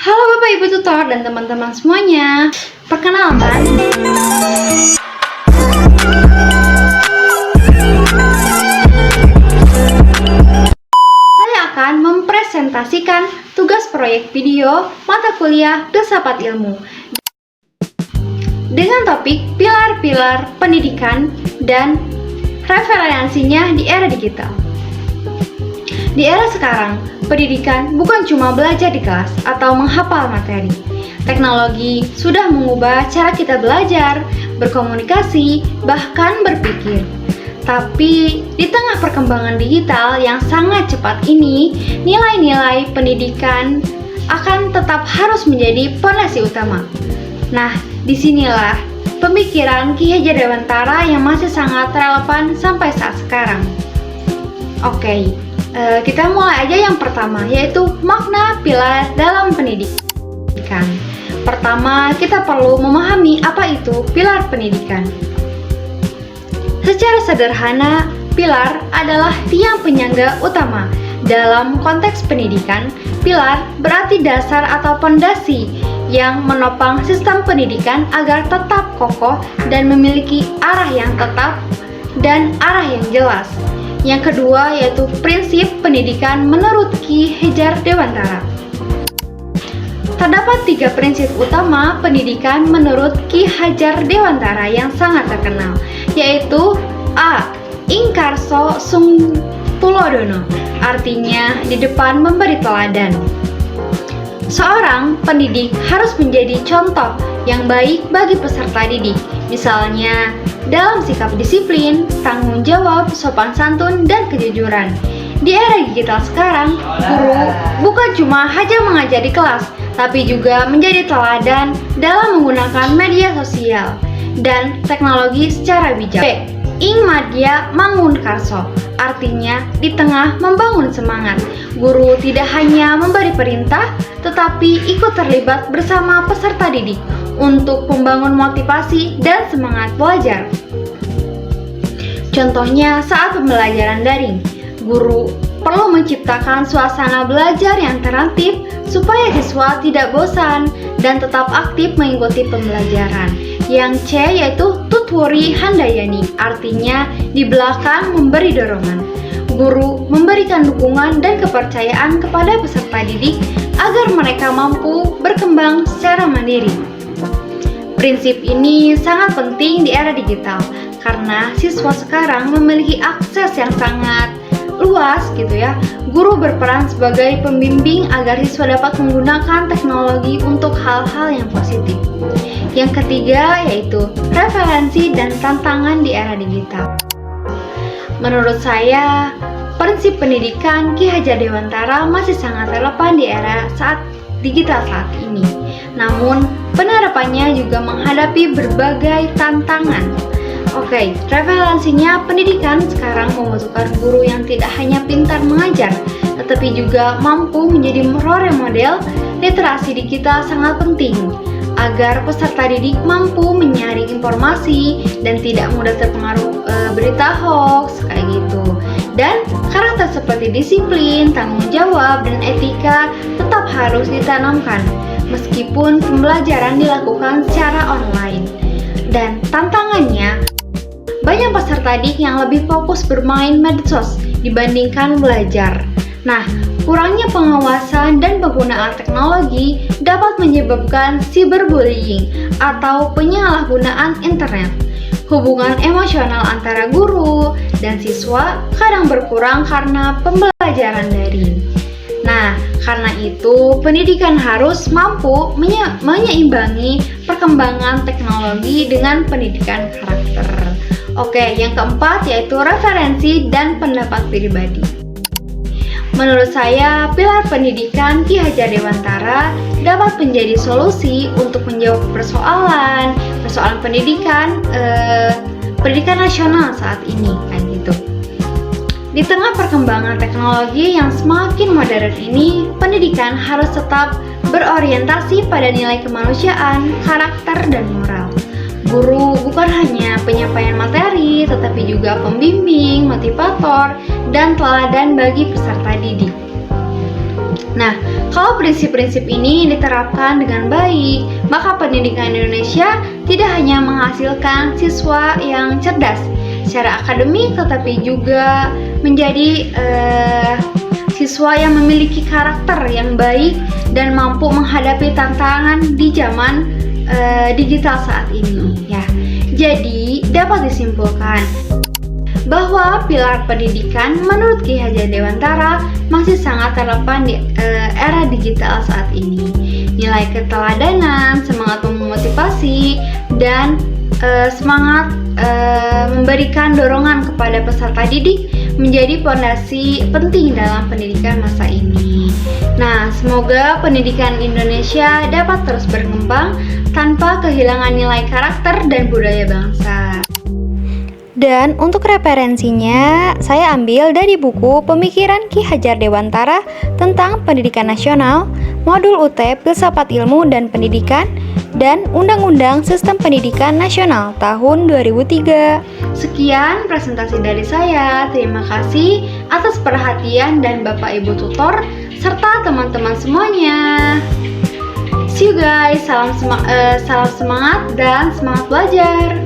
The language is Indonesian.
Halo Bapak Ibu Tutor dan teman-teman semuanya. Perkenalkan, saya akan mempresentasikan tugas proyek video mata kuliah Filsafat Ilmu dengan topik pilar-pilar pendidikan dan referensinya di era digital. Di era sekarang, pendidikan bukan cuma belajar di kelas atau menghafal materi. Teknologi sudah mengubah cara kita belajar, berkomunikasi, bahkan berpikir. Tapi di tengah perkembangan digital yang sangat cepat ini, nilai-nilai pendidikan akan tetap harus menjadi fondasi utama. Nah, disinilah pemikiran Ki Hajar Dewantara yang masih sangat relevan sampai saat sekarang. Oke, kita mulai aja yang pertama, yaitu makna pilar dalam pendidikan. Pertama, kita perlu memahami apa itu pilar pendidikan. Secara sederhana, pilar adalah tiang penyangga utama. Dalam konteks pendidikan, pilar berarti dasar atau pondasi yang menopang sistem pendidikan agar tetap kokoh dan memiliki arah yang tetap dan arah yang jelas. Yang kedua yaitu prinsip pendidikan menurut Ki Hajar Dewantara. Terdapat 3 prinsip utama pendidikan menurut Ki Hajar Dewantara yang sangat terkenal, yaitu A. Ing Karso Sung Tulodono, artinya di depan memberi teladan. Seorang pendidik harus menjadi contoh yang baik bagi peserta didik, misalnya dalam sikap disiplin, tanggung jawab, sopan santun, dan kejujuran. Di era digital sekarang, guru bukan cuma hanya mengajar di kelas, tapi juga menjadi teladan dalam menggunakan media sosial dan teknologi secara bijak. B. Ing Madya Mangun Karso, artinya di tengah membangun semangat. Guru tidak hanya memberi perintah, tetapi ikut terlibat bersama peserta didik untuk membangun motivasi dan semangat belajar. Contohnya saat pembelajaran daring, guru perlu menciptakan suasana belajar yang interaktif supaya siswa tidak bosan dan tetap aktif mengikuti pembelajaran. Yang C yaitu tutwuri handayani, artinya di belakang memberi dorongan. Guru memberikan dukungan dan kepercayaan kepada peserta didik agar mereka mampu berkembang secara mandiri. Prinsip ini sangat penting di era digital karena siswa sekarang memiliki akses yang sangat luas gitu ya. Guru berperan sebagai pembimbing agar siswa dapat menggunakan teknologi untuk hal-hal yang positif. Yang ketiga yaitu referensi dan tantangan di era digital. Menurut saya, prinsip pendidikan Ki Hajar Dewantara masih sangat relevan di era saat digital saat ini. Namun, penerapannya juga menghadapi berbagai tantangan. Oke, referensinya pendidikan sekarang membutuhkan guru yang tidak hanya pintar mengajar, tetapi juga mampu menjadi role model. Literasi digital sangat penting agar peserta didik mampu menyaring informasi dan tidak mudah terpengaruh berita hoax kayak gitu. Dan karakter seperti disiplin, tanggung jawab, dan etika tetap harus ditanamkan meskipun pembelajaran dilakukan secara online. Dan tantangannya, banyak peserta didik yang lebih fokus bermain medsos dibandingkan belajar. Nah, kurangnya pengawasan dan penggunaan teknologi dapat menyebabkan cyberbullying atau penyalahgunaan internet. Hubungan emosional antara guru dan siswa kadang berkurang karena pembelajaran daring. Nah, karena itu pendidikan harus mampu menyeimbangi perkembangan teknologi dengan pendidikan karakter. Oke, yang keempat yaitu referensi dan pendapat pribadi. Menurut saya, pilar pendidikan Ki Hajar Dewantara dapat menjadi solusi untuk menjawab persoalan pendidikan nasional saat ini, kan gitu. Di tengah perkembangan teknologi yang semakin modern ini, pendidikan harus tetap berorientasi pada nilai kemanusiaan, karakter, dan moral. Guru bukan hanya penyampaian materi, tetapi juga pembimbing, motivator, dan teladan bagi peserta didik. Nah, kalau prinsip-prinsip ini diterapkan dengan baik, maka pendidikan Indonesia tidak hanya menghasilkan siswa yang cerdas secara akademik, tetapi juga menjadi siswa yang memiliki karakter yang baik dan mampu menghadapi tantangan di zaman digital saat ini. Ya, jadi dapat disimpulkan bahwa pilar pendidikan menurut Ki Hajar Dewantara masih sangat relevan di era digital saat ini. Nilai keteladanan, semangat memotivasi, dan semangat memberikan dorongan kepada peserta didik menjadi fondasi penting dalam pendidikan masa ini. Nah, semoga pendidikan Indonesia dapat terus berkembang tanpa kehilangan nilai karakter dan budaya bangsa. Dan untuk referensinya, saya ambil dari buku Pemikiran Ki Hajar Dewantara tentang Pendidikan Nasional, Modul UT Filsafat Ilmu dan Pendidikan, dan Undang-Undang Sistem Pendidikan Nasional tahun 2003. Sekian presentasi dari saya. Terima kasih atas perhatian dan Bapak Ibu tutor serta teman-teman semuanya. See you guys. Salam semangat dan semangat belajar.